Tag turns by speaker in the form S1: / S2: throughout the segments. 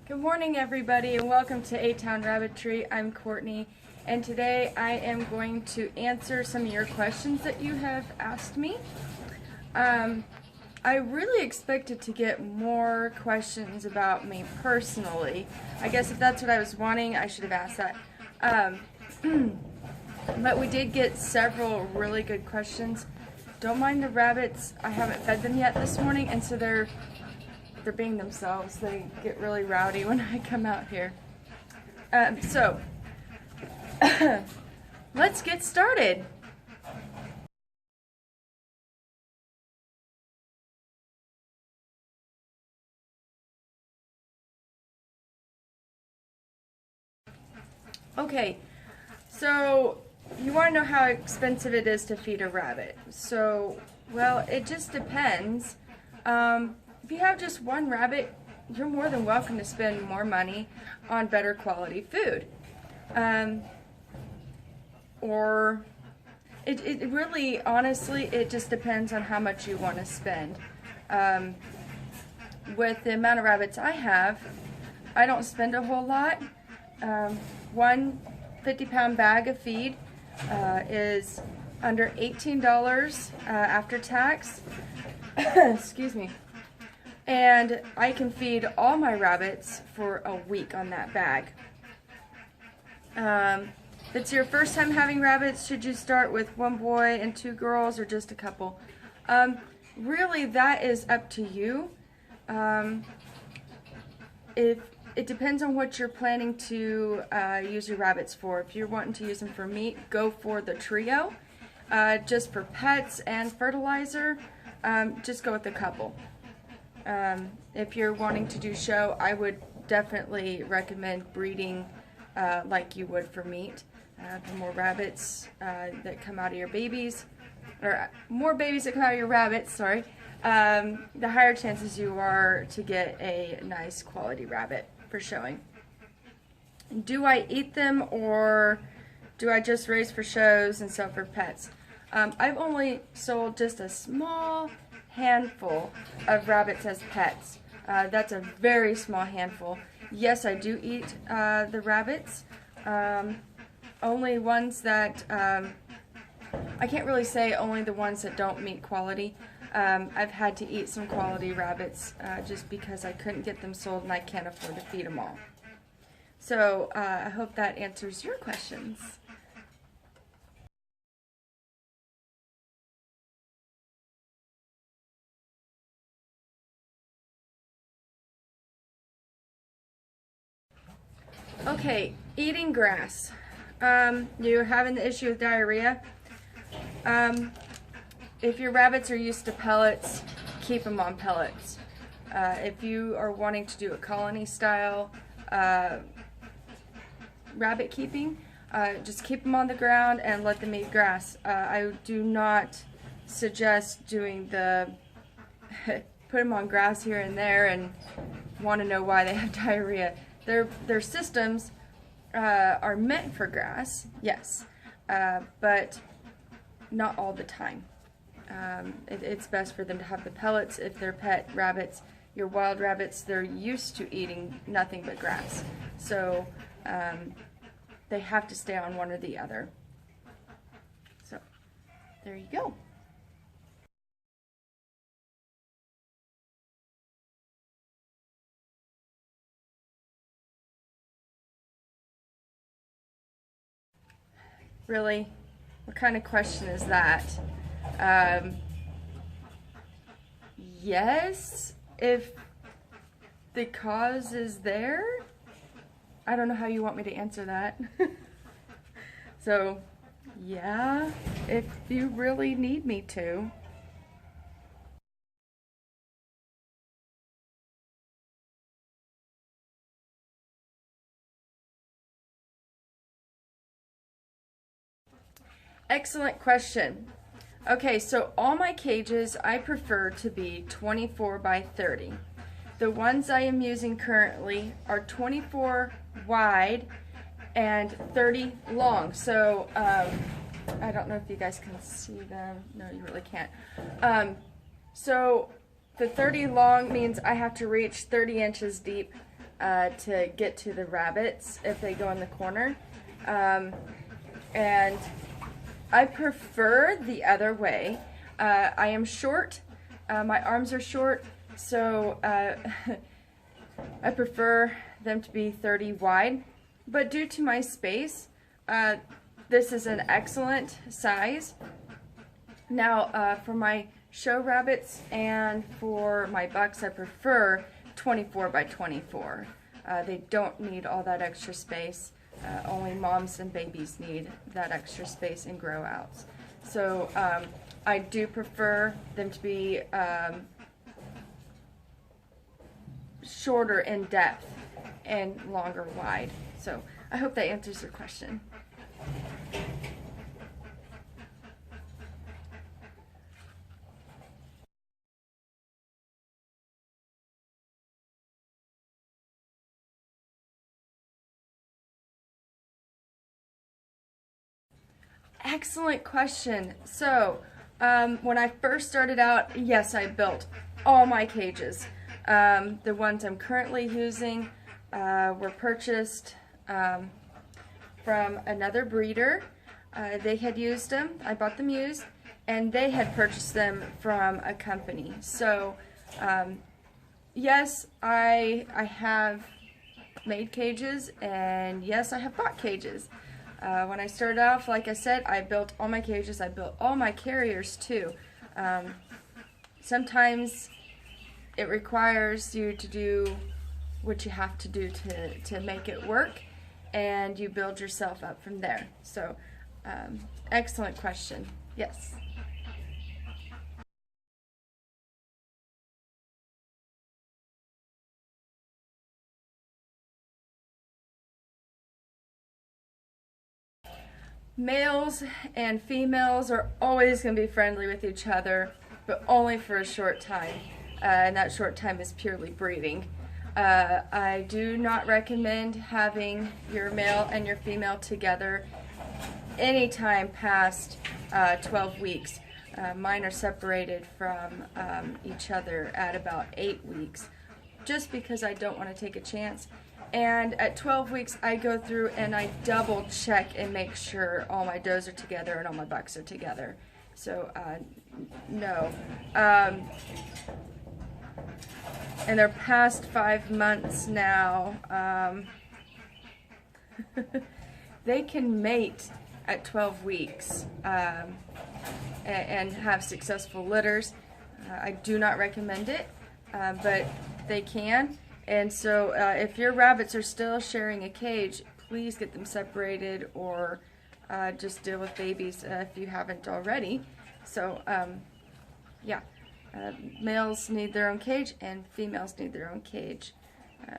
S1: Good morning, everybody, and welcome to A-Town Rabbitry. I'm Courtney, and today I am going to answer some of your questions that you have asked me. I really expected to get more questions about me personally. I guess if that's what I was wanting, I should have asked that. But we did get several really good questions. Don't mind the rabbits. I haven't fed them yet this morning, and so they're being themselves. They get really rowdy when I come out here. So let's get started. Okay, so you want to know how expensive it is to feed a rabbit. So, well, it just depends. If you have just one rabbit, you're more than welcome to spend more money on better quality food. Or it really, honestly, it just depends on how much you want to spend. With the amount of rabbits I have, I don't spend a whole lot. One 50-pound bag of feed is under $18 after tax. Excuse me. And I can feed all my rabbits for a week on that bag. If it's your first time having rabbits, should you start with one boy and two girls or just a couple? Really, that is up to you. It depends on what you're planning to use your rabbits for. If you're wanting to use them for meat, go for the trio. Just for pets and fertilizer, just go with a couple. If you're wanting to do show, I would definitely recommend breeding like you would for meat. The more rabbits that come out of your babies, or more babies that come out of your rabbits, sorry, the higher chances you are to get a nice quality rabbit for showing. Do I eat them, or do I just raise for shows and sell for pets? I've only sold just a small handful of rabbits as pets. That's a very small handful. Yes, I do eat the rabbits. Only ones that, I can't really say only the ones that don't meet quality. I've had to eat some quality rabbits just because I couldn't get them sold and I can't afford to feed them all. So I hope that answers your questions. Okay, eating grass. You're having the issue with diarrhea. If your rabbits are used to pellets, keep them on pellets. If you are wanting to do a colony style rabbit keeping, just keep them on the ground and let them eat grass. I do not suggest doing the put them on grass here and there and want to know why they have diarrhea. Their systems are meant for grass, yes, but not all the time. It's best for them to have the pellets. If they're pet rabbits, your wild rabbits, they're used to eating nothing but grass. So they have to stay on one or the other. So there you go. Really? What kind of question is that? Yes, if the cause is there. I don't know how you want me to answer that. So, yeah, if you really need me to. Excellent question. Okay, so all my cages I prefer to be 24 by 30. The ones I am using currently are 24 wide and 30 long. So I don't know if you guys can see them. No, you really can't. So the 30 long means I have to reach 30 inches deep to get to the rabbits if they go in the corner. And I prefer the other way. I am short. My arms are short, so I prefer them to be 30 wide. But due to my space, this is an excellent size. Now, for my show rabbits and for my bucks, I prefer 24 by 24. They don't need all that extra space. Only moms and babies need that extra space and grow outs. So I do prefer them to be shorter in depth and longer wide. So I hope that answers your question. Excellent question. So, when I first started out, yes, I built all my cages. The ones I'm currently using were purchased from another breeder. They had used them. I bought them used, and they had purchased them from a company. So, yes, I have made cages, and yes, I have bought cages. When I started off, like I said, I built all my cages. I built all my carriers too. Sometimes it requires you to do what you have to do to make it work, and you build yourself up from there. So, excellent question. Yes. Males and females are always going to be friendly with each other, but only for a short time, and that short time is purely breeding. I do not recommend having your male and your female together anytime past 12 weeks. Mine are separated from each other at about 8 weeks, just because I don't want to take a chance. And at 12 weeks, I go through and I double check and make sure all my does are together and all my bucks are together. So, no. And they're past 5 months now. They can mate at 12 weeks and have successful litters. I do not recommend it, but they can. And so if your rabbits are still sharing a cage, please get them separated, or just deal with babies if you haven't already. So yeah, males need their own cage and females need their own cage.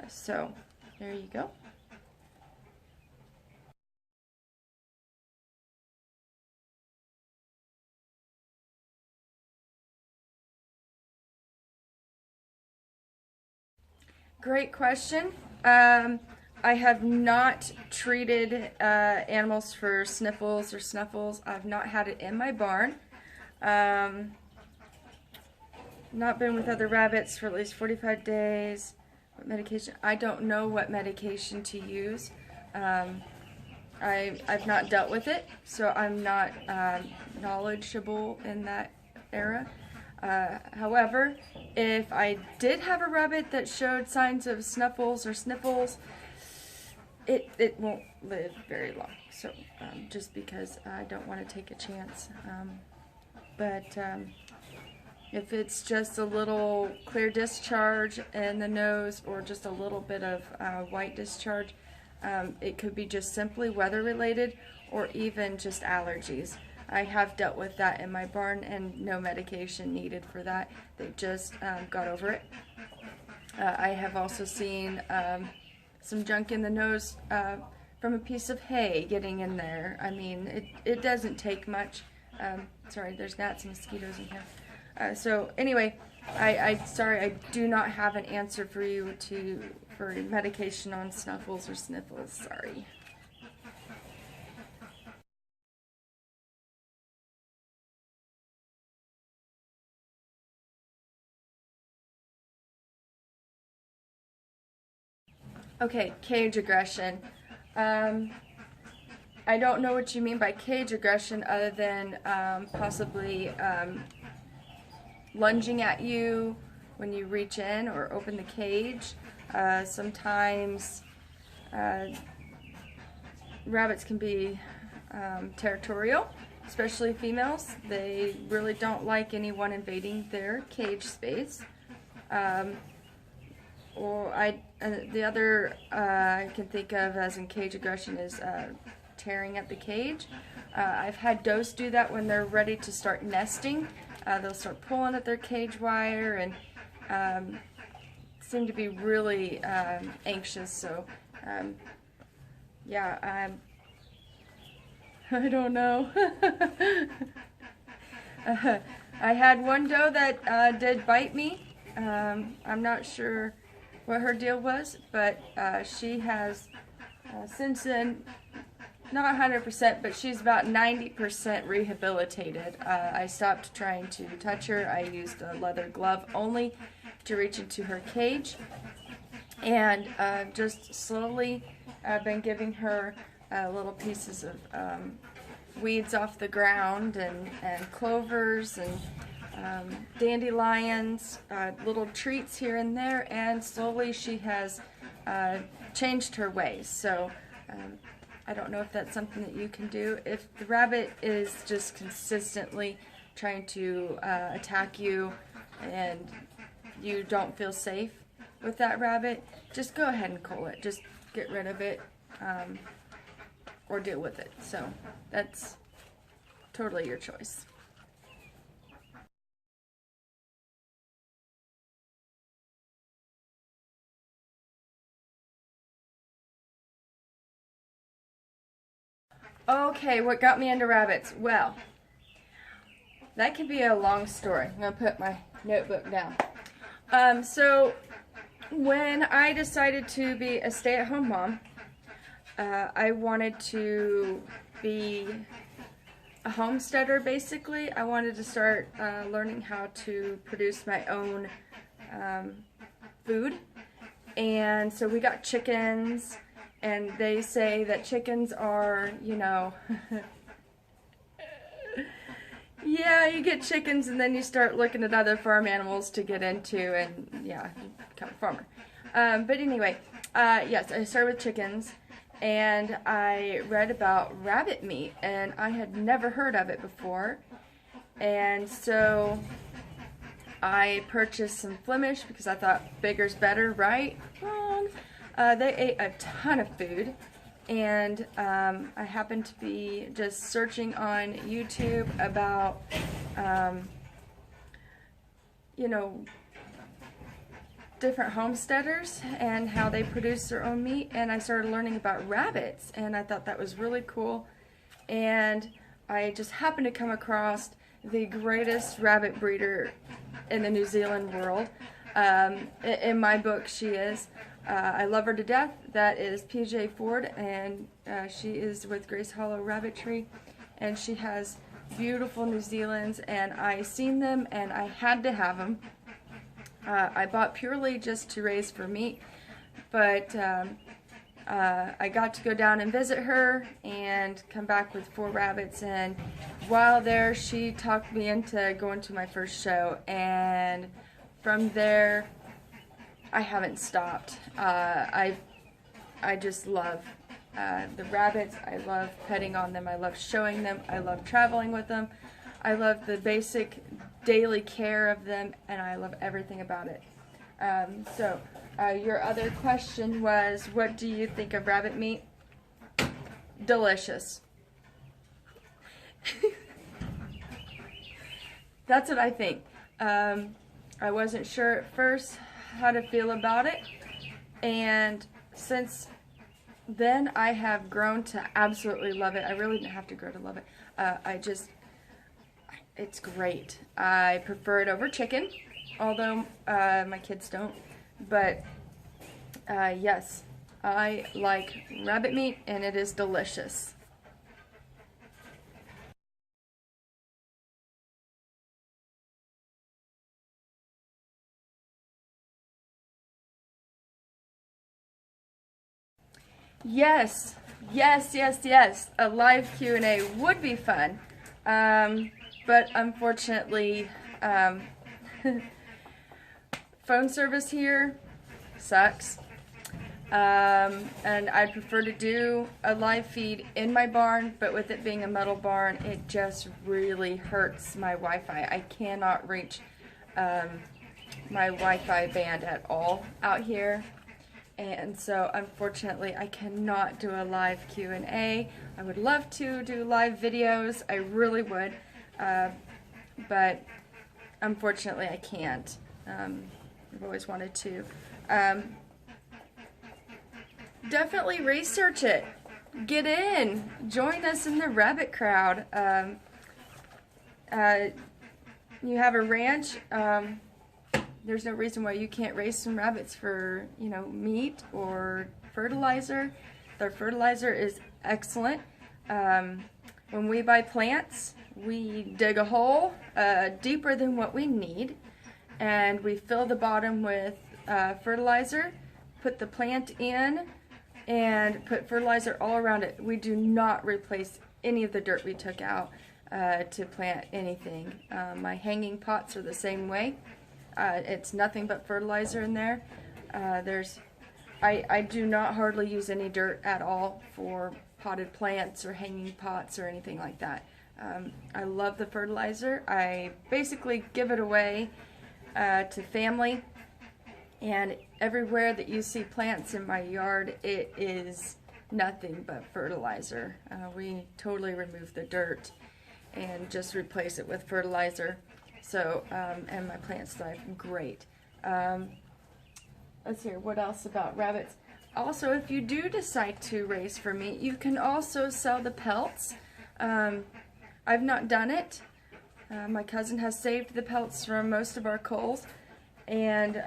S1: So there you go. Great question. I have not treated animals for sniffles or snuffles. I've not had it in my barn. Not been with other rabbits for at least 45 days. What medication? I don't know what medication to use. I've not dealt with it, so I'm not knowledgeable in that era. However, if I did have a rabbit that showed signs of snuffles or sniffles, it won't live very long. So just because I don't want to take a chance. But if it's just a little clear discharge in the nose or just a little bit of white discharge, it could be just simply weather related or even just allergies. I have dealt with that in my barn and no medication needed for that. They just got over it. I have also seen some junk in the nose from a piece of hay getting in there. I mean, it doesn't take much. Sorry, there's gnats and mosquitoes in here. So anyway, sorry, I do not have an answer for you for medication on snuffles or sniffles. Sorry. Okay, cage aggression. I don't know what you mean by cage aggression other than possibly lunging at you when you reach in or open the cage. Sometimes rabbits can be territorial, especially females. They really don't like anyone invading their cage space. The other I can think of as in cage aggression is tearing at the cage. I've had does do that when they're ready to start nesting. They'll start pulling at their cage wire and seem to be really anxious. So yeah, I don't know. I had one doe that did bite me. I'm not sure what her deal was, but she has since then, not 100%, but she's about 90% rehabilitated. I stopped trying to touch her. I used a leather glove only to reach into her cage, and just slowly been giving her little pieces of weeds off the ground and clovers and dandelions, little treats here and there, and slowly she has changed her ways. So I don't know if that's something that you can do. If the rabbit is just consistently trying to attack you and you don't feel safe with that rabbit, just go ahead and cull it. Just get rid of it or deal with it. So that's totally your choice. Okay, what got me into rabbits? Well, that can be a long story. I'm going to put my notebook down. So when I decided to be a stay-at-home mom, I wanted to be a homesteader, basically. I wanted to start learning how to produce my own food. And so we got chickens, and they say that chickens are, you know, yeah, you get chickens and then you start looking at other farm animals to get into, and yeah, you become a farmer. But anyway, yes, I started with chickens, and I read about rabbit meat, and I had never heard of it before. And so I purchased some Flemish because I thought bigger's better, right? Wrong. They ate a ton of food, and I happened to be just searching on YouTube about, you know, different homesteaders and how they produce their own meat, and I started learning about rabbits, and I thought that was really cool. And I just happened to come across the greatest rabbit breeder in the New Zealand world. In my book, she is. I love her to death. That is PJ Ford, and she is with Grace Hollow Rabbitry, and she has beautiful New Zealands, and I seen them and I had to have them. I bought purely just to raise for meat, but I got to go down and visit her and come back with 4 rabbits, and while there she talked me into going to my first show, and from there I haven't stopped. I just love the rabbits. I love petting on them. I love showing them. I love traveling with them. I love the basic daily care of them, and I love everything about it. Your other question was, what do you think of rabbit meat? Delicious. That's what I think. I wasn't sure at first how to feel about it, and since then I have grown to absolutely love it. I really didn't have to grow to love it. It's great. I prefer it over chicken, although my kids don't. But yes, I like rabbit meat, and it is delicious. Yes, yes, yes, yes. A live Q&A would be fun, but unfortunately, phone service here sucks. And I'd prefer to do a live feed in my barn, but with it being a metal barn, it just really hurts my Wi-Fi. I cannot reach my Wi-Fi band at all out here. And so, unfortunately, I cannot do a live Q&A. I would love to do live videos. I really would. But, unfortunately, I can't. I've always wanted to. Definitely research it. Get in. Join us in the rabbit crowd. You have a ranch. There's no reason why you can't raise some rabbits for, meat or fertilizer. Their fertilizer is excellent. When we buy plants, we dig a hole deeper than what we need, and we fill the bottom with fertilizer, put the plant in, and put fertilizer all around it. We do not replace any of the dirt we took out to plant anything. My hanging pots are the same way. It's nothing but fertilizer in there. I do not hardly use any dirt at all for potted plants or hanging pots or anything like that. I love the fertilizer. I basically give it away to family, and everywhere that you see plants in my yard, it is nothing but fertilizer. We totally remove the dirt and just replace it with fertilizer. So, and my plants thrive great. Let's hear what else about rabbits. Also, if you do decide to raise for meat, you can also sell the pelts. I've not done it. My cousin has saved the pelts from most of our culls, and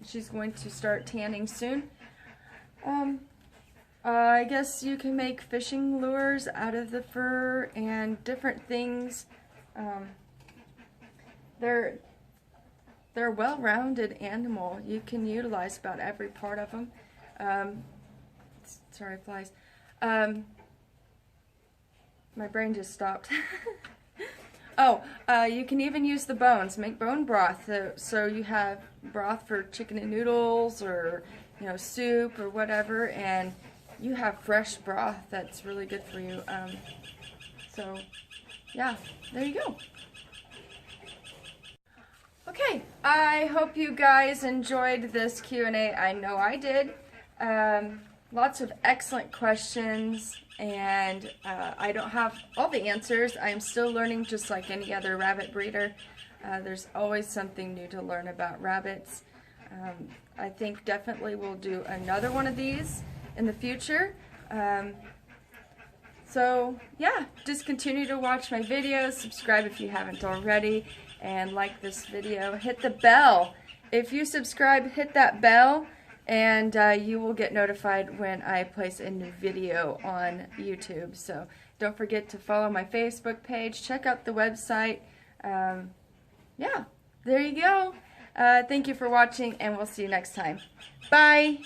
S1: she's going to start tanning soon. I guess you can make fishing lures out of the fur and different things. They're a well-rounded animal. You can utilize about every part of them. Sorry, flies. My brain just stopped. Oh, you can even use the bones. Make bone broth. So you have broth for chicken and noodles, or soup or whatever, and you have fresh broth that's really good for you. So yeah, there you go. Okay, I hope you guys enjoyed this Q&A. I know I did. Lots of excellent questions, and I don't have all the answers. I am still learning, just like any other rabbit breeder. There's always something new to learn about rabbits. I think definitely we'll do another one of these in the future. So yeah, just continue to watch my videos, subscribe if you haven't already, and like this video. Hit the bell. If you subscribe, hit that bell, and you will get notified when I place a new video on YouTube. So don't forget to follow my Facebook page, check out the website. Yeah, there you go. Thank you for watching, and we'll see you next time. Bye!